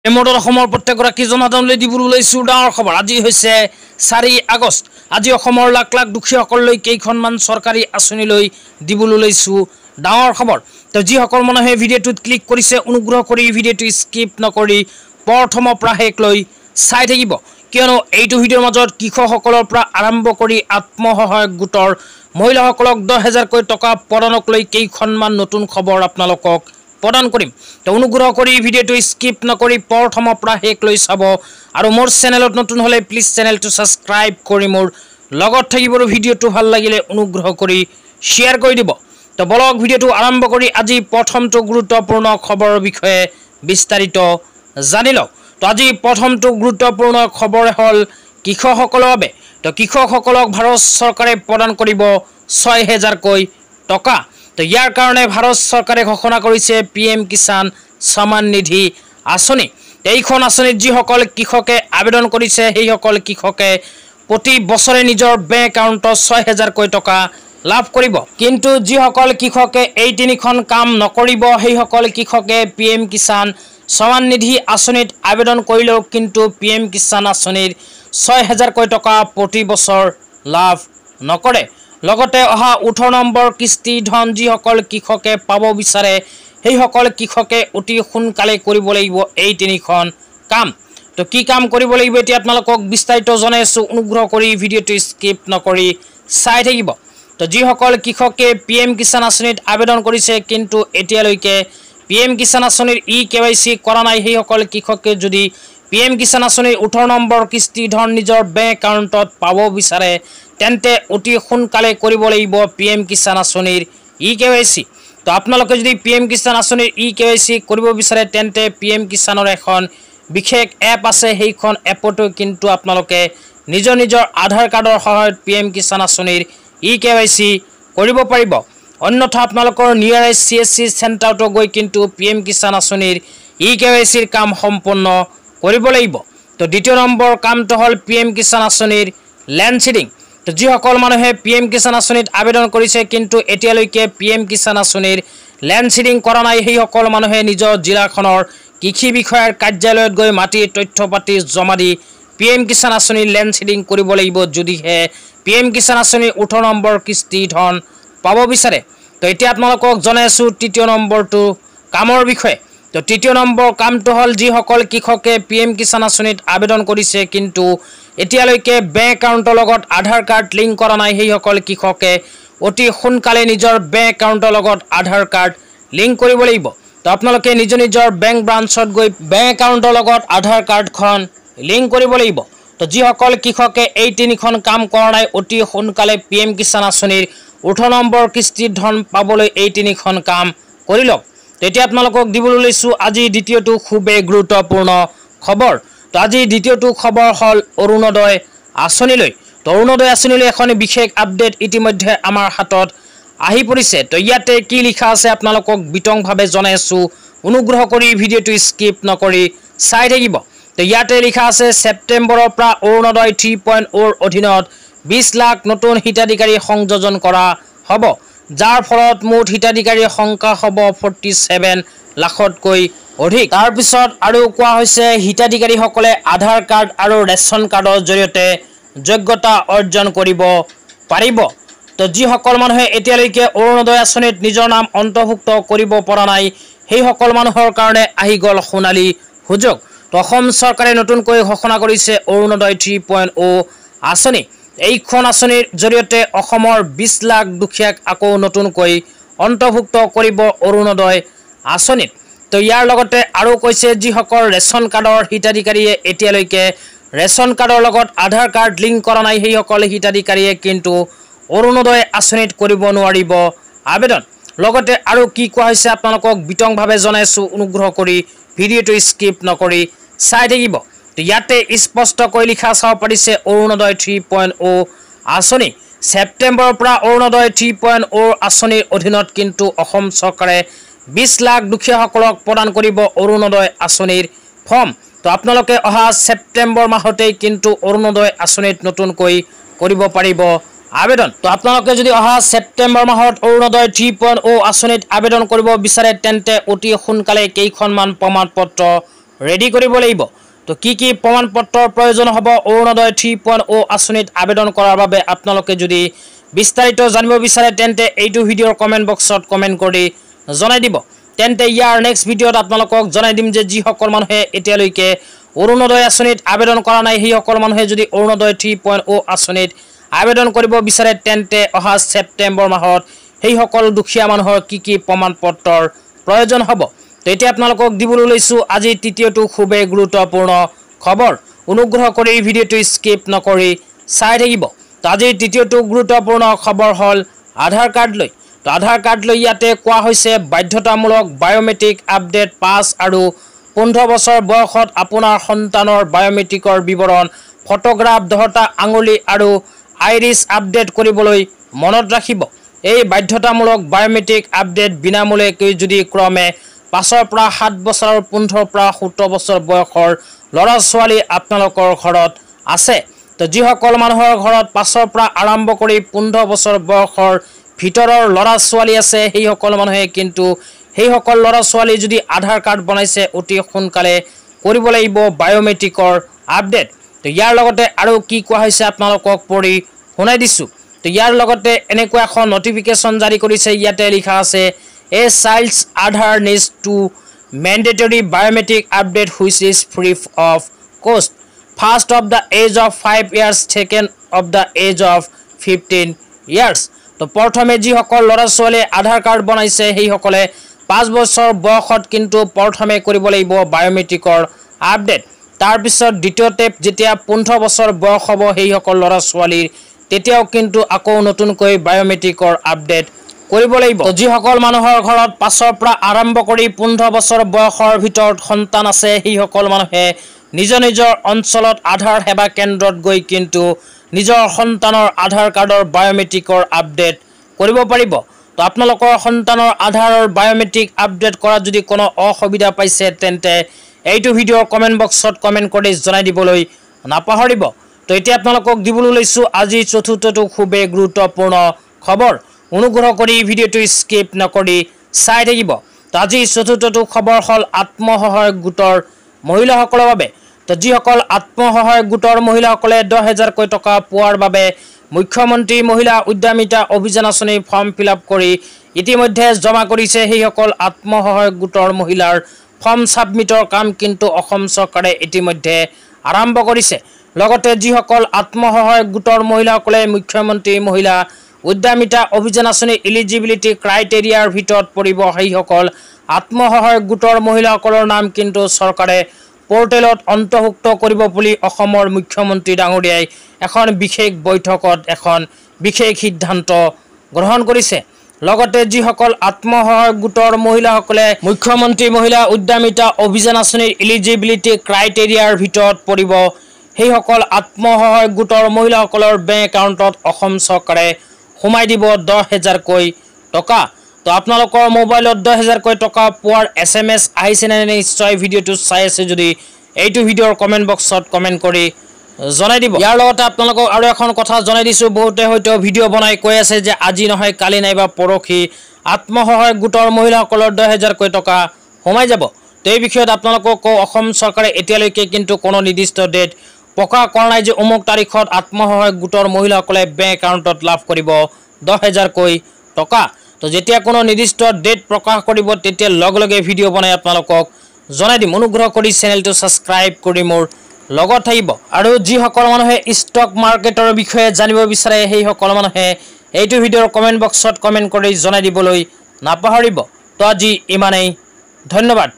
এমডৰ অসমৰ প্ৰত্যেকগৰাকী জনসাধাৰণলৈ দিবলৈ ওলাইছো ডাঙৰ খবৰ। আজি হৈছে 4 আগষ্ট। আজি অসমৰ লাখ লাখ দুখীয়াসকললৈ কেইখনমান চৰকাৰী আঁচনিলৈ দিবলৈ ওলাইছো ডাঙৰ খবৰ। তো যিসকল মানুহে ভিডিঅ'টোত ক্লিক কৰিছে অনুগ্ৰহ কৰি ভিডিঅ'টো স্কিপ নকৰি প্ৰথমৰ পৰা শেষলৈ চাই থাকিব, কিয়নো এইটো ভিডিঅ'ৰ মাজত কৃষকসকলৰ পৰা আৰম্ভ কৰি আত্মসহায়ক গোটৰ মহিলাসকলক 10,000কৈ টকা প্ৰদানক লৈ কেইখনমান নতুন খবৰ আপোনালোকক প্ৰদান কৰিম। তো অনুগ্ৰহ কৰি ভিডিঅ'টো স্কিপ নকৰি প্ৰথমৰ পৰা শেষলৈ চাব, আৰু মোৰ চেনেলত নতুন হ'লে প্লিজ চেনেলটো ছাবস্ক্ৰাইব কৰি মোৰ লগত থাকিব। ভিডিঅ'টো ভাল লাগিলে অনুগ্ৰহ কৰি শ্বেয়াৰ কৰি দিব। তো বলক ভিডিঅ'টো আৰম্ভ কৰি আজি প্ৰথমটো গুৰুত্বপূৰ্ণ খবৰৰ বিষয়ে বিস্তাৰিত জানি লওঁ। তো আজি প্ৰথমটো গুৰুত্বপূৰ্ণ খবৰ হ'ল কৃষকসকলৰ বাবে। তো কৃষকসকলক ভাৰত চৰকাৰে প্ৰদান কৰিব 6,000কৈ টকা। তো ইয়াৰ কাৰণে ভাৰত চৰকাৰে ঘোষণা কৰিছে PM কিষাণ সন্মান নিধি আঁচনি। এইখন আঁচনিত যিসকল কৃষকে আবেদন কৰিছে সেইসকল কৃষকে প্ৰতি বছৰে নিজৰ বেংক একাউণ্টত 6,000কৈ টকা লাভ কৰিব। কিন্তু যিসকল কৃষকে এই তিনিখন কাম নকৰিব সেইসকল কৃষকে PM কিষাণ সন্মান নিধি আঁচনিত আবেদন কৰিলেও কিন্তু PM কিষাণ আঁচনিৰ 6,000কৈ টকা প্ৰতি বছৰ লাভ নকৰে। লগতে অহা 18 নম্বৰ কিস্তি ধন যিসকল কৃষকে পাব বিচাৰে সেইসকল কৃষকে অতি সোনকালে কৰিব লাগিব এই তিনিখন কাম। তো কি কাম কৰিব লাগিব এতিয়া আপোনালোকক বিস্তাৰিত জনাইছোঁ, অনুগ্ৰহ কৰি ভিডিঅ'টো স্কিপ নকৰি চাই থাকিব। তো যিসকল কৃষকে PM কিষাণ আঁচনিত আবেদন কৰিছে কিন্তু এতিয়ালৈকে PM কিষাণ আঁচনিৰ KYC কৰা নাই সেইসকল কৃষকে যদি PM কিষাণ আঁচনিৰ 18 নম্বৰ কিস্তি ধন নিজৰ বেংক একাউণ্টত পাব বিচাৰে তেন্তে অতি সোনকালে কৰিব লাগিব PM কিষাণ আঁচনিৰ KYC। তো আপোনালোকে যদি PM কিষাণ আঁচনিৰ KYC কৰিব বিচাৰে তেন্তে PM কিষাণৰ এখন বিশেষ এপ আছে, সেইখন এপতো কিন্তু আপোনালোকে নিজৰ নিজৰ আধাৰ কাৰ্ডৰ সহায়ত PM কিষাণ আঁচনিৰ KYC কৰিব পাৰিব। অন্যথা আপোনালোকৰ নিয়াৰেষ্ট CSC চেণ্টাৰতো গৈ কিন্তু PM কিষাণ আঁচনিৰ KYCৰ কাম সম্পূৰ্ণ কৰিব লাগিব। তো দ্বিতীয় নম্বৰ কামটো হ'ল PM কিষাণ আঁচনিৰ লেণ্ড চিডিং। তো যিসকল মানুহে PM কিষাণ আঁচনিত আবেদন কৰিছে কিন্তু এতিয়ালৈকে PM কিষাণ আঁচনিৰ লেণ্ড চিডিং কৰা নাই সেইসকল মানুহে নিজৰ জিলাখনৰ কৃষি বিষয়াৰ কাৰ্যালয়ত গৈ মাটিৰ তথ্য পাতি জমা দি PM কিষাণ আঁচনিৰ লেণ্ড চিডিং কৰিব লাগিব যদিহে PM কিষাণ আঁচনিৰ 18 নম্বৰ কিস্তি ধন পাব বিচাৰে। তো এতিয়া আপোনালোকক জনাইছোঁ তৃতীয় নম্বৰটো কামৰ বিষয়ে। তো তৃতীয় নম্বৰ কামটো হ'ল যিসকল কৃষকে PM কিষাণ আঁচনিত আবেদন কৰিছে কিন্তু এতিয়ালৈকে বেংক একাউণ্টৰ লগত আধাৰ কাৰ্ড লিংক কৰা নাই সেইসকল কৃষকে অতি সোনকালে নিজৰ বেংক একাউণ্টৰ লগত আধাৰ কাৰ্ড লিংক কৰিব লাগিব। তো আপোনালোকে নিজৰ নিজৰ বেংক ব্ৰাঞ্চত গৈ বেংক একাউণ্টৰ লগত আধাৰ কাৰ্ডখন লিংক কৰিব লাগিব। তো যিসকল কৃষকে এই তিনিখন কাম কৰা নাই অতি সোনকালে PM কিষাণ আঁচনিৰ 18 নম্বৰ কিস্তিৰ ধন পাবলৈ এই তিনিখন কাম কৰি লওক। তেতিয়া আপোনালোকক দিবলৈ লৈছোঁ আজি দ্বিতীয়টো খুবেই গুৰুত্বপূৰ্ণ খবৰ। তো আজি দ্বিতীয়টো খবৰ হ'ল অৰুণোদয় আঁচনিলৈ। তো অৰুণোদয় আঁচনিলৈ এখন বিশেষ আপডেট ইতিমধ্যে আমাৰ হাতত আহি পৰিছে। তো ইয়াতে কি লিখা আছে আপোনালোকক বিতংভাৱে জনাইছোঁ, অনুগ্ৰহ কৰি ভিডিঅ'টো স্কিপ নকৰি চাই থাকিব। তো ইয়াতে লিখা আছে ছেপ্টেম্বৰৰ পৰা অৰুণোদয় 3.0ৰ অধীনত 20 লাখ নতুন হিতাধিকাৰী সংযোজন কৰা হ'ব, যাৰ ফলত মুঠ হিতাধিকাৰীৰ সংখ্যা হ'ব 47 লাখতকৈ অধিক। তাৰপিছত আৰু কোৱা হৈছে হিতাধিকাৰীসকলে আধাৰ কাৰ্ড আৰু ৰেচন কাৰ্ডৰ জৰিয়তে যোগ্যতা অৰ্জন কৰিব পাৰিব। তো যিসকল মানুহে এতিয়ালৈকে অৰুণোদয় আঁচনিত নিজৰ নাম অন্তৰ্ভুক্ত কৰিব পৰা নাই সেইসকল মানুহৰ কাৰণে আহি গ'ল সোণালী সুযোগ। তো অসম চৰকাৰে নতুনকৈ ঘোষণা কৰিছে অৰুণোদয় 3.0 আঁচনি। এইখন আঁচনিৰ জৰিয়তে অসমৰ 20 লাখ দুখীয়াক আকৌ নতুনকৈ অন্তৰ্ভুক্ত কৰিব অৰুণোদয় আঁচনিত। তো ইয়াৰ লগতে আৰু কৈছে যিসকল ৰেচন কাৰ্ডৰ হিতাধিকাৰীয়ে এতিয়ালৈকে ৰেচন কাৰ্ডৰ লগত আধাৰ কাৰ্ড লিংক কৰা নাই সেইসকল হিতাধিকাৰীয়ে কিন্তু অৰুণোদয় আঁচনিত কৰিব নোৱাৰিব আবেদন। লগতে আৰু কি কোৱা হৈছে আপোনালোকক বিতংভাৱে জনাইছোঁ, অনুগ্ৰহ কৰি ভিডিঅ'টো স্কিপ নকৰি চাই থাকিব। তো ইয়াতে স্পষ্টকৈ লিখা চাব পাৰিছে অৰুণোদয় 3.0 আঁচনি। ছেপ্টেম্বৰৰ পৰা অৰুণোদয় 3.0 আঁচনিৰ অধীনত কিন্তু অসম চৰকাৰে 20 লাখ দুখীয়াসকলক প্ৰদান কৰিব অৰুণোদয় আঁচনিৰ ফৰ্ম। তো আপোনালোকে অহা ছেপ্টেম্বৰ মাহতেই কিন্তু অৰুণোদয় আঁচনিত নতুনকৈ কৰিব পাৰিব আবেদন। তো আপোনালোকে যদি অহা ছেপ্টেম্বৰ মাহত অৰুণোদয় 3.0 আঁচনিত আবেদন কৰিব বিচাৰে তেন্তে অতি সোনকালে কেইখনমান প্ৰমাণপত্ৰ ৰেডি কৰিব লাগিব। তো কি প্ৰমাণ পত্ৰৰ প্ৰয়োজন হ'ব অৰুণোদয় 3.0 আঁচনিত আবেদন কৰাৰ বাবে আপোনালোকে যদি বিস্তাৰিত জানিব বিচাৰে তেন্তে এইটো ভিডিঅ'ৰ কমেণ্ট বক্সত কমেণ্ট কৰি জনাই দিব। তেন্তে ইয়াৰ নেক্সট ভিডিঅ'ত আপোনালোকক জনাই দিম যে যিসকল মানুহে এতিয়ালৈকে অৰুণোদয় আঁচনিত আবেদন কৰা নাই সেইসকল মানুহে যদি অৰুণোদয় 3.0 আঁচনিত আবেদন কৰিব বিচাৰে তেন্তে অহা ছেপ্টেম্বৰ মাহত সেইসকল দুখীয়া মানুহৰ কি প্ৰমাণ পত্ৰৰ প্ৰয়োজন হ'ব। তো এতিয়া আপোনালোকক দিবলৈ লৈছোঁ আজি তৃতীয়টো খুবেই গুৰুত্বপূৰ্ণ খবৰ। অনুগ্ৰহ কৰি ভিডিঅ'টো স্কিপ নকৰি চাই থাকিব। তো আজিৰ তৃতীয়টো গুৰুত্বপূৰ্ণ খবৰ হ'ল আধাৰ কাৰ্ড লৈ। তো আধাৰ কাৰ্ড লৈ ইয়াতে কোৱা হৈছে বাধ্যতামূলক বায়োমেট্ৰিক আপডেট 5 আৰু 15 বছৰ বয়সত আপোনাৰ সন্তানৰ বায়োমেট্ৰিকৰ বিৱৰণ ফটোগ্ৰাফ 10টা আঙুলি আৰু আইৰিছ আপডেট কৰিবলৈ মনত ৰাখিব। এই বাধ্যতামূলক বায়োমেট্ৰিক আপডেট বিনামূলীয়াকৈ যদি ক্ৰমে 5ৰ পৰা 7 বছৰ আৰু 15ৰ পৰা 17 বছৰ বয়সৰ ল'ৰা ছোৱালী আপোনালোকৰ ঘৰত আছে। তো যিসকল মানুহৰ ঘৰত 5ৰ পৰা আৰম্ভ কৰি 15 বছৰ বয়সৰ ভিতৰৰ ল'ৰা ছোৱালী আছে সেইসকল মানুহে কিন্তু সেইসকল ল'ৰা ছোৱালী যদি আধাৰ কাৰ্ড বনাইছে অতি সোনকালে কৰিব লাগিব বায়োমেট্ৰিকৰ আপডেট। তো ইয়াৰ লগতে আৰু কি কোৱা হৈছে আপোনালোকক পঢ়ি শুনাই দিছোঁ। তো ইয়াৰ লগতে এনেকুৱা এখন নটিফিকেশ্যন জাৰি কৰিছে। ইয়াতে লিখা আছে a child's Aadhaar needs to mandatory biometric update which is free of cost first of the age of 5 years second of the age of 15 years। তো প্ৰথমে যিসকল ল'ৰা ছোৱালীয়ে আধাৰ কাৰ্ড বনাইছে সেইসকলে 5 বছৰ বয়সত কিন্তু প্ৰথমে কৰিব লাগিব বায়োমেট্ৰিকৰ আপডেট। তাৰপিছত দ্বিতীয়তে যেতিয়া 15 বছৰ বয়স হ'ব সেইসকল ল'ৰা ছোৱালীৰ তেতিয়াও কিন্তু আকৌ নতুনকৈ বায়োমেট্ৰিকৰ আপডেট কৰিব লাগিব। যিসকল মানুহৰ ঘৰত 5ৰ পৰা আৰম্ভ কৰি 15 বছৰ বয়সৰ ভিতৰত সন্তান আছে সেইসকল মানুহে নিজৰ অঞ্চলত আধাৰ সেৱা কেন্দ্ৰত গৈ কিন্তু নিজৰ সন্তানৰ আধাৰ কাৰ্ডৰ বায়োমেট্ৰিকৰ আপডেট কৰিব পাৰিব। তো আপোনালোকৰ সন্তানৰ আধাৰৰ বায়োমেট্ৰিক আপডেট কৰাত যদি কোনো অসুবিধা পাইছে তেন্তে এইটো ভিডিঅ'ৰ কমেণ্ট বক্সত কমেণ্ট কৰি জনাই দিবলৈ নাপাহৰিব। তো এতিয়া আপোনালোকক দিবলৈ লৈছোঁ আজি চতুৰ্থটো খুবেই গুৰুত্বপূৰ্ণ খবৰ। অনুগ্ৰহ কৰি ভিডিঅ'টো স্কিপ নকৰি চাই থাকিব। তো আজি চতুৰ্থটো খবৰ হ'ল আত্মসহায়ক গোটৰ মহিলাসকলৰ বাবে। তো যিসকল আত্মসহায়ক গোটৰ মহিলাসকলে 10,000কৈ টকা পোৱাৰ বাবে মুখ্যমন্ত্ৰী মহিলা উদ্যমিতা অভিযান আঁচনিৰ ফৰ্ম ফিল আপ কৰি ইতিমধ্যে জমা কৰিছে সেইসকল আত্মসহায়ক গোটৰ মহিলাৰ ফৰ্ম ছাবমিটৰ কাম কিন্তু অসম চৰকাৰে ইতিমধ্যে আৰম্ভ কৰিছে। লগতে যিসকল আত্মসহায়ক গোটৰ মহিলাসকলে মুখ্যমন্ত্ৰী মহিলা উদ্যমিতা অভিযান আঁচনিৰ ইলিজিবিলিটি ক্ৰাইটেৰিয়াৰ ভিতৰত পৰিব সেইসকল আত্মসহায়ক গোটৰ মহিলাসকলৰ নাম কিন্তু চৰকাৰে পৰ্টেলত অন্তৰ্ভুক্ত কৰিব বুলি অসমৰ মুখ্যমন্ত্ৰী ডাঙৰীয়াই এখন বিশেষ বৈঠকত এখন বিশেষ সিদ্ধান্ত গ্ৰহণ কৰিছে। লগতে যিসকল আত্মসহায়ক গোটৰ মহিলাসকলে মুখ্যমন্ত্ৰী মহিলা উদ্যমিতা অভিযান আঁচনিৰ ইলিজিবিলিটি ক্ৰাইটেৰিয়াৰ ভিতৰত পৰিব সেইসকল আত্মসহায়ক গোটৰ মহিলাসকলৰ বেংক একাউণ্টত অসম চৰকাৰে সোমাই দিব 10,000কৈ টকা। তো আপোনালোকৰ মোবাইলত 10,000কৈ টকা পোৱাৰ SMS আহিছেনে নিশ্চয় ভিডিঅ'টো চাই আছে যদি এইটো ভিডিঅ'ৰ কমেণ্ট বক্সত কমেণ্ট কৰি জনাই দিব। ইয়াৰ লগতে আপোনালোকক আৰু এখন কথা জনাই দিছোঁ। বহুতে হয়তো ভিডিঅ' বনাই কৈ আছে যে আজি নহয় কালি নাইবা পৰহি আত্মসহায়ক গোটৰ মহিলাসকলৰ 10,000কৈ টকা সোমাই যাব। তো এই বিষয়ত আপোনালোকক কওঁ অসম চৰকাৰে এতিয়ালৈকে কিন্তু কোনো নিৰ্দিষ্ট ডেট প্ৰকাশ কৰা নাই যে অমুক তাৰিখত আত্মসহায়ক গোটৰ মহিলাসকলে বেংক একাউণ্টত লাভ কৰিব 10,000কৈ টকা। তো যেতিয়া কোনো নিৰ্দিষ্ট ডেট প্ৰকাশ কৰিব তেতিয়া লগে লগে ভিডিঅ' বনাই আপোনালোকক জনাই দিম। অনুগ্ৰহ কৰি চেনেলটো ছাবস্ক্ৰাইব কৰি মোৰ লগত থাকিব। আৰু যিসকল মানুহে ষ্টক মাৰ্কেটৰ বিষয়ে জানিব বিচাৰে সেইসকল মানুহে এইটো ভিডিঅ'ৰ কমেণ্ট বক্সত কমেণ্ট কৰি জনাই দিবলৈ নাপাহৰিব। তো আজি ইমানেই, ধন্যবাদ।